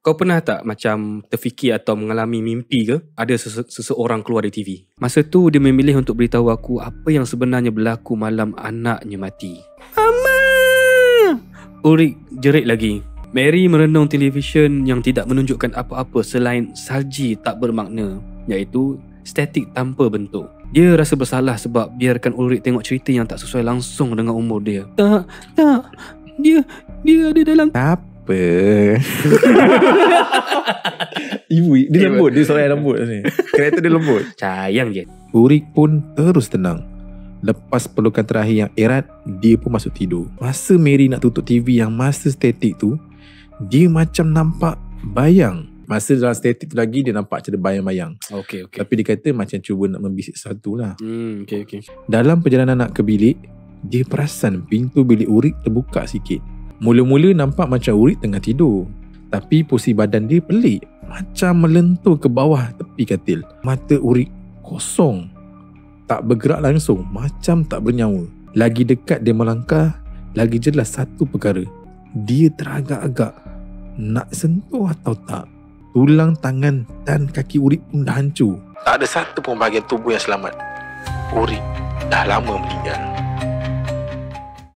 Kau pernah tak macam terfikir atau mengalami mimpi ke ada seseorang keluar dari TV? Masa tu dia memilih untuk beritahu aku apa yang sebenarnya berlaku malam anaknya mati. Mama! Ulrik jerit lagi. Mary merenung televisyen yang tidak menunjukkan apa-apa selain salji tak bermakna, iaitu statik tanpa bentuk. Dia rasa bersalah sebab biarkan Ulrik tengok cerita yang tak sesuai langsung dengan umur dia. Tak. Dia ada dalam... Apa? Ibu, dia lembut. Dia seorang yang lembut ni. Karakter dia lembut. Sayang je. Ulrik pun terus tenang. Lepas pelukan terakhir yang erat, dia pun masuk tidur. Masa Mary nak tutup TV yang masa statik tu, dia macam nampak bayang. Masa dalam statik tu lagi, dia nampak macam ada bayang-bayang. Okay. Tapi dia kata macam cuba nak membisik sesuatu lah. Okay. Dalam perjalanan nak ke bilik, dia perasan pintu bilik Ulrik terbuka sikit. Mula-mula nampak macam Ulrik tengah tidur, tapi posisi badan dia pelik, macam melentur ke bawah tepi katil. Mata Ulrik kosong, tak bergerak langsung, macam tak bernyawa. Lagi dekat dia melangkah, lagi jelas satu perkara. Dia teragak-agak nak sentuh atau tak. Tulang tangan dan kaki Ulrik pun dah hancur. Tak ada satu pun bahagian tubuh yang selamat. Ulrik dah lama meninggal.